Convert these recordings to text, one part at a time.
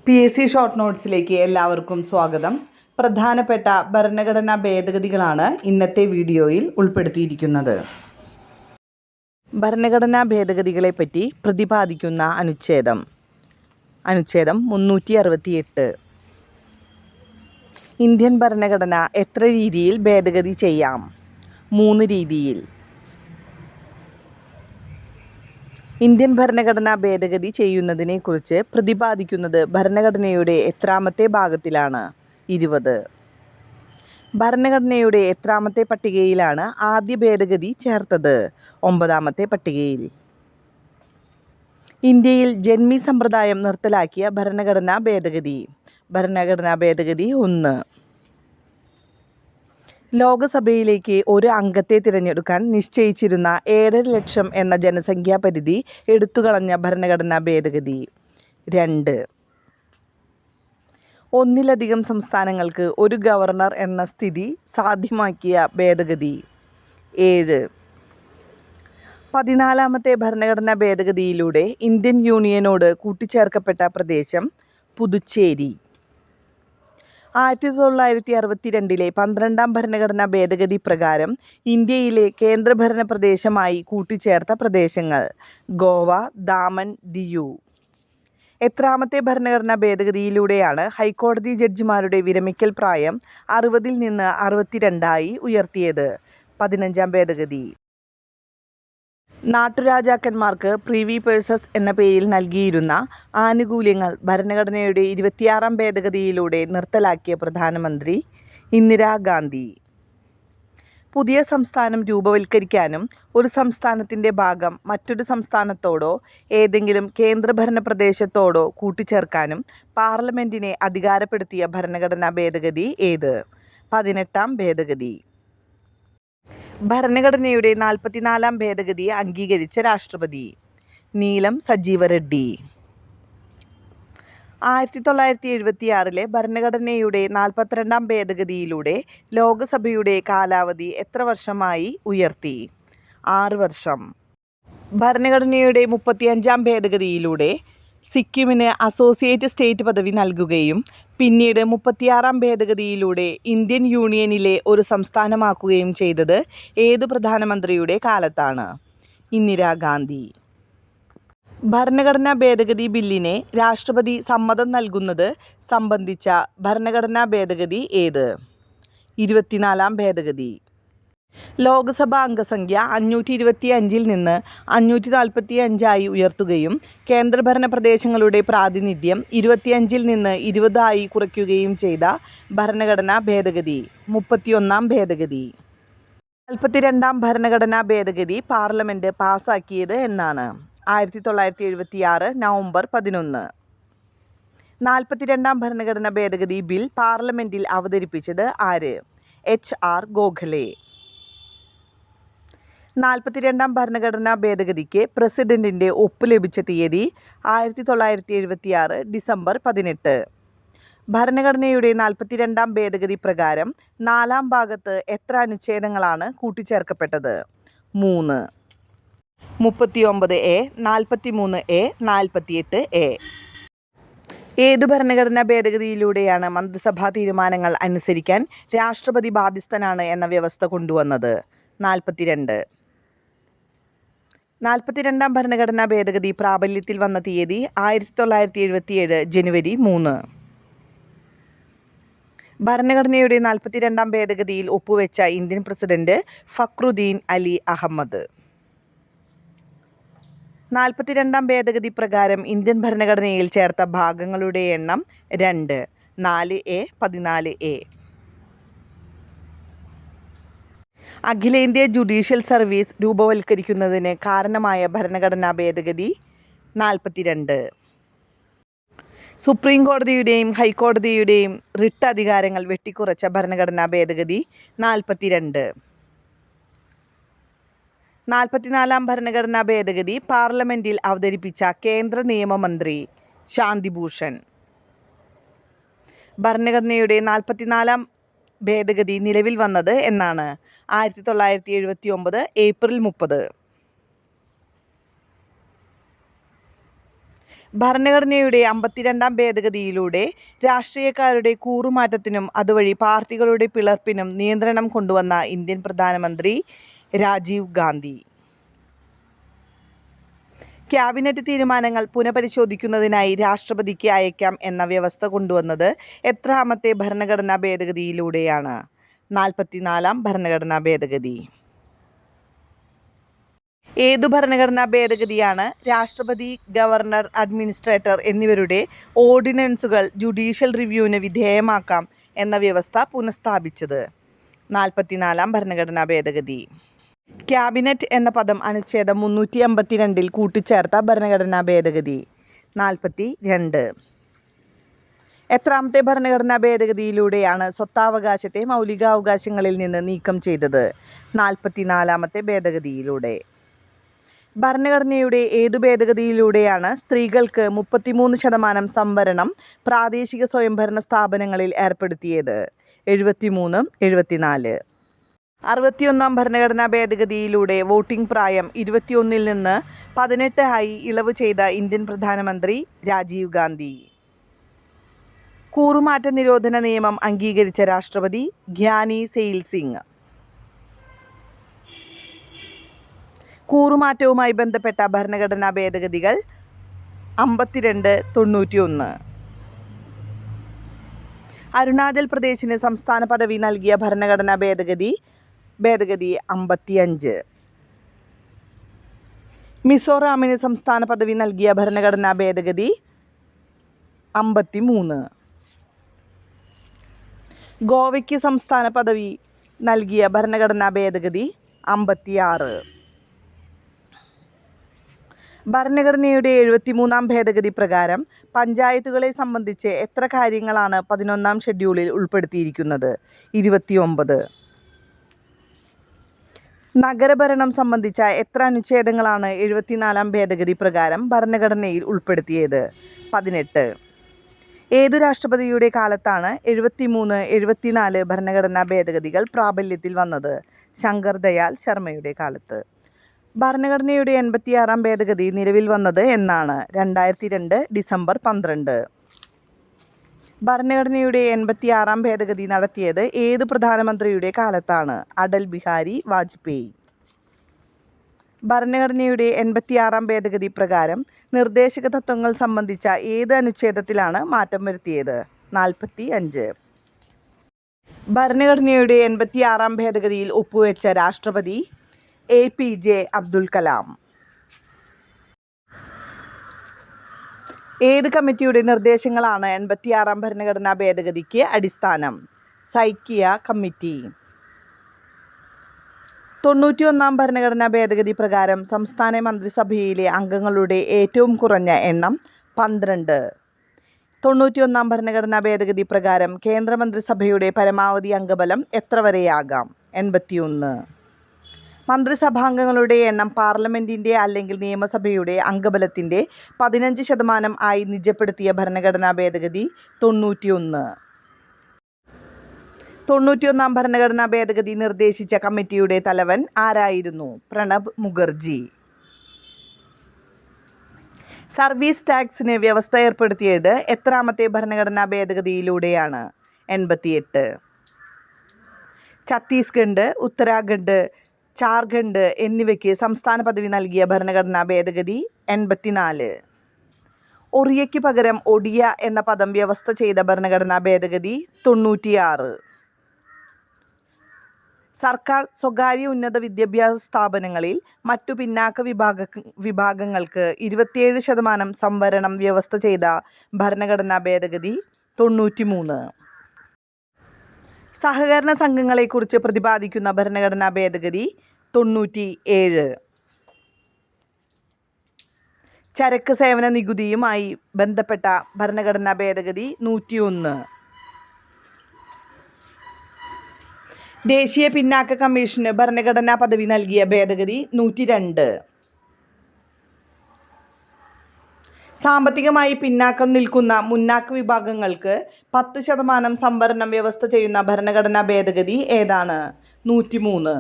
PSC short നോട്ട്സിലേക്ക് എല്ലാവർക്കും സ്വാഗതം. പ്രധാനപ്പെട്ട ഭരണഘടനാ ഭേദഗതികളാണ് ഇന്നത്തെ വീഡിയോയിൽ ഉൾപ്പെടുത്തിയിരിക്കുന്നത്. ഭരണഘടനാ ഭേദഗതികളെപ്പറ്റി പ്രതിപാദിക്കുന്ന അനുച്ഛേദം 368. ഇന്ത്യൻ ഭരണഘടന എത്ര രീതിയിൽ ഭേദഗതി ചെയ്യാം? 3 രീതിയിൽ. ഇന്ത്യൻ ഭരണഘടന ഭേദഗതി ചെയ്യുന്നതിനെക്കുറിച്ച് പ്രതിപാദിക്കുന്നത് ഭരണഘടനയുടെ എത്രാമത്തെ ഭാഗത്തിലാണ്? 20. ഭരണഘടനയുടെ എത്രാമത്തെ പട്ടികയിലാണ് ആദ്യ ഭേദഗതി ചേർത്തത്? 9ാമത്തെ പട്ടികയിൽ. ഇന്ത്യയിൽ ജന്മി സമ്പ്രദായം നിർത്തലാക്കിയ ഭരണഘടനാ ഭേദഗതി. ഭരണഘടനാ ഭേദഗതി 1. ലോകസഭയിലേക്ക് ഒരു അംഗത്തെ തിരഞ്ഞെടുക്കാൻ നിശ്ചയിച്ചിരുന്ന 7.5 ലക്ഷം എന്ന ജനസംഖ്യാ പരിധി എടുത്തുകളഞ്ഞ ഭരണഘടനാ ഭേദഗതി. 2. ഒന്നിലധികം സംസ്ഥാനങ്ങൾക്ക് ഒരു ഗവർണർ എന്ന സ്ഥിതി സാധ്യമാക്കിയ ഭേദഗതി. 7. 14ാമത്തെ ഭരണഘടനാ ഭേദഗതിയിലൂടെ ഇന്ത്യൻ യൂണിയനോട് കൂട്ടിച്ചേർക്കപ്പെട്ട പ്രദേശം പുതുച്ചേരി. 1962 12ാം ഭരണഘടനാ ഭേദഗതി പ്രകാരം ഇന്ത്യയിലെ കേന്ദ്രഭരണ പ്രദേശമായി കൂട്ടിച്ചേർത്ത പ്രദേശങ്ങൾ: ഗോവ, ദാമൻ, ദിയു. എത്രാമത്തെ ഭരണഘടനാ ഭേദഗതിയിലൂടെയാണ് ഹൈക്കോടതി ജഡ്ജിമാരുടെ വിരമിക്കൽ പ്രായം 60 നിന്ന് 62 ഉയർത്തിയത്? 15ാം ഭേദഗതി. നാട്ടുരാജാക്കന്മാർക്ക് പ്രിവി പേഴ്സസ് എന്ന പേരിൽ നൽകിയിരുന്ന ആനുകൂല്യങ്ങൾ ഭരണഘടനയുടെ 26ാം ഭേദഗതിയിലൂടെ നിർത്തലാക്കിയ പ്രധാനമന്ത്രി ഇന്ദിരാഗാന്ധി. പുതിയ സംസ്ഥാനം രൂപവൽക്കരിക്കാനും ഒരു സംസ്ഥാനത്തിൻ്റെ ഭാഗം മറ്റൊരു സംസ്ഥാനത്തോടോ ഏതെങ്കിലും കേന്ദ്രഭരണ പ്രദേശത്തോടോ കൂട്ടിച്ചേർക്കാനും പാർലമെൻറ്റിനെ അധികാരപ്പെടുത്തിയ ഭരണഘടനാ ഭേദഗതി ഏത്? 18ാം ഭേദഗതി. ഭരണഘടനയുടെ 44ാം ഭേദഗതി അംഗീകരിച്ച രാഷ്ട്രപതി: നീലം സജീവ റെഡ്ഡി. 1976 ഭരണഘടനയുടെ 42ാം ഭേദഗതിയിലൂടെ ലോകസഭയുടെ കാലാവധി എത്ര വർഷമായി ഉയർത്തി? 6 വർഷം. ഭരണഘടനയുടെ 35ാം ഭേദഗതിയിലൂടെ സിക്കിമിന് അസോസിയേറ്റ് സ്റ്റേറ്റ് പദവി നൽകുകയും പിന്നീട് 36ാം ഭേദഗതിയിലൂടെ ഇന്ത്യൻ യൂണിയനിലെ ഒരു സംസ്ഥാനമാക്കുകയും ചെയ്തത് ഏത് പ്രധാനമന്ത്രിയുടെ കാലത്താണ്? ഇന്ദിരാഗാന്ധി. ഭരണഘടനാ ഭേദഗതി ബില്ലിന് രാഷ്ട്രപതി സമ്മതം നൽകുന്നത് സംബന്ധിച്ച ഭരണഘടനാ ഭേദഗതി ഏത്? 24ാം ഭേദഗതി. ലോക്സഭാ അംഗസംഖ്യ 525 നിന്ന് 545 ഉയർത്തുകയും കേന്ദ്രഭരണ പ്രദേശങ്ങളുടെ പ്രാതിനിധ്യം 25 നിന്ന് 20 കുറയ്ക്കുകയും ചെയ്ത ഭരണഘടനാ ഭേദഗതി. 31ാം ഭേദഗതി. 42ാം ഭരണഘടനാ ഭേദഗതി പാർലമെൻറ്റ് പാസാക്കിയത് എന്നാണ്? 1976 നവംബർ 11. 42ാം ഭരണഘടനാ ഭേദഗതി ബിൽ പാർലമെൻറ്റിൽ അവതരിപ്പിച്ചത് ആര്? HR ഗോഖലെ. 42ാം ഭരണഘടനാ ഭേദഗതിക്ക് പ്രസിഡന്റിൻ്റെ ഒപ്പ് ലഭിച്ച തീയതി 1976 ഡിസംബർ 18. ഭരണഘടനയുടെ 42ാം ഭേദഗതി പ്രകാരം 4ാം ഭാഗത്ത് എത്ര അനുച്ഛേദങ്ങളാണ് കൂട്ടിച്ചേർക്കപ്പെട്ടത്? 3. 39A, 43A, 48A. ഏതു ഭരണഘടനാ ഭേദഗതിയിലൂടെയാണ് മന്ത്രിസഭാ തീരുമാനങ്ങൾ അനുസരിക്കാൻ രാഷ്ട്രപതി ബാധ്യസ്ഥനാണ് എന്ന വ്യവസ്ഥ കൊണ്ടുവന്നത്? 42. 42ാം ഭരണഘടനാ ഭേദഗതി പ്രാബല്യത്തിൽ വന്ന തീയതി 1977 ജനുവരി 3. ഭരണഘടനയുടെ 42ാം ഭേദഗതിയിൽ ഒപ്പുവെച്ച ഇന്ത്യൻ പ്രസിഡന്റ് ഫക്രുദ്ദീൻ അലി അഹമ്മദ്. 42ാം ഭേദഗതി പ്രകാരം ഇന്ത്യൻ ഭരണഘടനയിൽ ചേർത്ത ഭാഗങ്ങളുടെ എണ്ണം 2. 4A, 14A. അഖിലേന്ത്യാ ജുഡീഷ്യൽ സർവീസ് രൂപവൽക്കരിക്കുന്നതിന് കാരണമായ ഭരണഘടനാ ഭേദഗതി. 42. സുപ്രീം കോടതിയുടെയും ഹൈക്കോടതിയുടെയും റിട്ട് അധികാരങ്ങൾ വെട്ടിക്കുറച്ച ഭരണഘടനാ ഭേദഗതി. 42. 44ാം ഭരണഘടനാ ഭേദഗതി പാർലമെൻറ്റിൽ അവതരിപ്പിച്ച കേന്ദ്ര നിയമമന്ത്രി ശാന്തിഭൂഷൺ. ഭരണഘടനയുടെ 44ാം ഭേദഗതി നിലവിൽ വന്നത് എന്നാണ്? 1979 ഏപ്രിൽ 30. ഭരണഘടനയുടെ 52-ാം ഭേദഗതിയിലൂടെ രാഷ്ട്രീയക്കാരുടെ കൂറുമാറ്റത്തിനും അതുവഴി പാർട്ടികളുടെ പിളർപ്പിനും നിയന്ത്രണം കൊണ്ടുവന്ന ഇന്ത്യൻ പ്രധാനമന്ത്രി രാജീവ് ഗാന്ധി. ക്യാബിനറ്റ് തീരുമാനങ്ങൾ പുനഃപരിശോധിക്കുന്നതിനായി രാഷ്ട്രപതിക്ക് അയക്കാം എന്ന വ്യവസ്ഥ കൊണ്ടുവന്നത് എത്രാമത്തെ ഭരണഘടനാ ഭേദഗതിയിലൂടെയാണ്? 44-ാം ഭരണഘടനാ ഭേദഗതി. ഏതു ഭരണഘടനാ ഭേദഗതിയാണ് രാഷ്ട്രപതി, ഗവർണർ, അഡ്മിനിസ്ട്രേറ്റർ എന്നിവരുടെ ഓർഡിനൻസുകൾ ജുഡീഷ്യൽ റിവ്യൂവിന് വിധേയമാക്കാം എന്ന വ്യവസ്ഥ പുനഃസ്ഥാപിച്ചത്? 44-ാം ഭരണഘടനാ ഭേദഗതി. ക്യാബിനറ്റ് എന്ന പദം അനുച്ഛേദം 352-ൽ കൂട്ടിച്ചേർത്ത ഭരണഘടനാ ഭേദഗതി? 42. എത്രാമത്തെ ഭരണഘടനാ ഭേദഗതിയിലൂടെയാണ് സ്വത്തവകാശത്തെ മൗലികാവകാശങ്ങളിൽ നിന്ന് നീക്കം ചെയ്തത്? 44-ാമത്തെ ഭേദഗതിയിലൂടെ. ഭരണഘടനയുടെ ഏതു ഭേദഗതിയിലൂടെയാണ് സ്ത്രീകൾക്ക് 33% സംവരണം പ്രാദേശിക സ്വയംഭരണ സ്ഥാപനങ്ങളിൽ ഏർപ്പെടുത്തിയത്? 73, 74. 61-ാം ഭരണഘടനാ ഭേദഗതിയിലൂടെ വോട്ടിംഗ് പ്രായം 21-ൽ നിന്ന് 18 ആയി ഇളവ് ചെയ്ത ഇന്ത്യൻ പ്രധാനമന്ത്രി രാജീവ് ഗാന്ധി. കൂറുമാറ്റ നിരോധന നിയമം അംഗീകരിച്ച രാഷ്ട്രപതി ഗ്യാനി സെയിൽ സിംഗ്. കൂറുമാറ്റവുമായി ബന്ധപ്പെട്ട ഭരണഘടനാ ഭേദഗതികൾ 52, 91. അരുണാചൽ പ്രദേശിന് സംസ്ഥാന പദവി നൽകിയ ഭരണഘടനാ ഭേദഗതി 55. മിസോറാമിന് സംസ്ഥാന പദവി നൽകിയ ഭരണഘടനാ ഭേദഗതി 53. ഗോവയ്ക്ക് സംസ്ഥാന പദവി നൽകിയ ഭരണഘടനാ ഭേദഗതി 56. ഭരണഘടനയുടെ 73-ാം ഭേദഗതി പ്രകാരം പഞ്ചായത്തുകളെ സംബന്ധിച്ച് എത്ര കാര്യങ്ങളാണ് 11-ാം ഷെഡ്യൂളിൽ ഉൾപ്പെടുത്തിയിരിക്കുന്നത്? 29. നഗരഭരണം സംബന്ധിച്ച എത്ര അനുച്ഛേദങ്ങളാണ് 74-ാം ഭേദഗതി പ്രകാരം ഭരണഘടനയിൽ ഉൾപ്പെടുത്തിയത്? 18. ഏതു രാഷ്ട്രപതിയുടെ കാലത്താണ് 73, 74 ഭരണഘടനാ ഭേദഗതികൾ പ്രാബല്യത്തിൽ വന്നത്? ശങ്കർ ദയാൽ ശർമ്മയുടെ കാലത്ത്. ഭരണഘടനയുടെ 86-ാം ഭേദഗതി നിലവിൽ വന്നത് എന്നാണ്? 2002 ഡിസംബർ 12. ഭരണഘടനയുടെ 86-ാം ഭേദഗതി നടത്തിയത് ഏത് പ്രധാനമന്ത്രിയുടെ കാലത്താണ്? അടൽ ബിഹാരി വാജ്പേയി. ഭരണഘടനയുടെ 86-ാം ഭേദഗതി പ്രകാരം നിർദ്ദേശക തത്വങ്ങൾ സംബന്ധിച്ച ഏത് അനുച്ഛേദത്തിലാണ് മാറ്റം വരുത്തിയത്? 45. ഭരണഘടനയുടെ 86-ാം ഭേദഗതിയിൽ ഒപ്പുവെച്ച രാഷ്ട്രപതി APJ അബ്ദുൽ കലാം. ഏത് കമ്മിറ്റിയുടെ നിർദ്ദേശങ്ങളാണ് 86-ാം ഭരണഘടനാ ഭേദഗതിക്ക് അടിസ്ഥാനം? സൈക്കിയ കമ്മിറ്റി. 91-ാം ഭരണഘടനാ ഭേദഗതി പ്രകാരം സംസ്ഥാന മന്ത്രിസഭയിലെ അംഗങ്ങളുടെ ഏറ്റവും കുറഞ്ഞ എണ്ണം 12. 91-ാം ഭരണഘടനാ ഭേദഗതി പ്രകാരം കേന്ദ്രമന്ത്രിസഭയുടെ പരമാവധി അംഗബലം എത്ര വരെയാകാം? 81. മന്ത്രിസഭാംഗങ്ങളുടെ എണ്ണം പാർലമെൻറ്റിൻ്റെ അല്ലെങ്കിൽ നിയമസഭയുടെ അംഗബലത്തിൻ്റെ 15% ആയി നിജപ്പെടുത്തിയ ഭരണഘടനാ ഭേദഗതി? 91. 91-ാം ഭരണഘടനാ ഭേദഗതി നിർദ്ദേശിച്ച കമ്മിറ്റിയുടെ തലവൻ ആരായിരുന്നു? പ്രണബ് മുഖർജി. സർവീസ് ടാക്സിന് വ്യവസ്ഥ ഏർപ്പെടുത്തിയത് എത്രാമത്തെ ഭരണഘടനാ ഭേദഗതിയിലൂടെയാണ്? 88. ഛത്തീസ്ഗഡ്, ഉത്തരാഖണ്ഡ്, ജാർഖണ്ഡ് എന്നിവയ്ക്ക് സംസ്ഥാന പദവി നൽകിയ ഭരണഘടനാ ഭേദഗതി? 84. ഒറിയയ്ക്ക് പകരം ഒഡിയ എന്ന പദം വ്യവസ്ഥ ചെയ്ത ഭരണഘടനാ ഭേദഗതി? 96. സർക്കാർ സ്വകാര്യ ഉന്നത വിദ്യാഭ്യാസ സ്ഥാപനങ്ങളിൽ മറ്റു പിന്നാക്ക വിഭാഗങ്ങൾക്ക് 27% സംവരണം വ്യവസ്ഥ ചെയ്ത ഭരണഘടനാ ഭേദഗതി? 93. സഹകരണ സംഘങ്ങളെക്കുറിച്ച് പ്രതിപാദിക്കുന്ന ഭരണഘടനാ ഭേദഗതി? 97. ചരക്ക് സേവന നികുതിയുമായി ബന്ധപ്പെട്ട ഭരണഘടനാ ഭേദഗതി? 101. ദേശീയ പിന്നാക്ക കമ്മീഷന് ഭരണഘടനാ പദവി നൽകിയ ഭേദഗതി? 102. സാമ്പത്തികമായി പിന്നാക്കം നിൽക്കുന്ന മുന്നാക്ക വിഭാഗങ്ങൾക്ക് 10% സംവരണം വ്യവസ്ഥ ചെയ്യുന്ന ഭരണഘടനാ ഭേദഗതി ഏതാണ്? 103.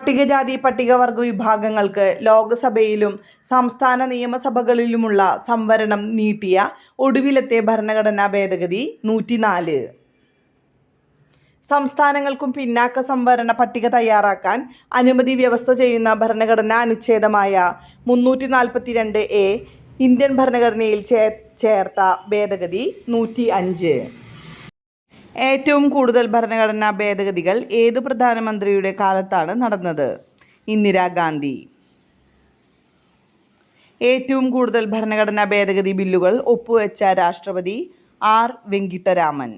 പട്ടികജാതി പട്ടികവർഗ വിഭാഗങ്ങൾക്ക് ലോക്സഭയിലും സംസ്ഥാന നിയമസഭകളിലുമുള്ള സംവരണം നീട്ടിയ ഒടുവിലത്തെ ഭരണഘടനാ ഭേദഗതി 104. സംസ്ഥാനങ്ങൾക്കും പിന്നാക്ക സംവരണ പട്ടിക തയ്യാറാക്കാൻ അനുമതി വ്യവസ്ഥ ചെയ്യുന്ന ഭരണഘടനാ അനുച്ഛേദമായ 342A ഇന്ത്യൻ ഭരണഘടനയിൽ ചേർത്ത ഭേദഗതി 105. ഏറ്റവും കൂടുതൽ ഭരണഘടനാ ഭേദഗതികൾ ഏതു പ്രധാനമന്ത്രിയുടെ കാലത്താണ് നടന്നത്? ഇന്ദിരാഗാന്ധി. ഏറ്റവും കൂടുതൽ ഭരണഘടനാ ഭേദഗതി ബില്ലുകൾ ഒപ്പുവെച്ച രാഷ്ട്രപതി R. വെങ്കിട്ടരാമൻ.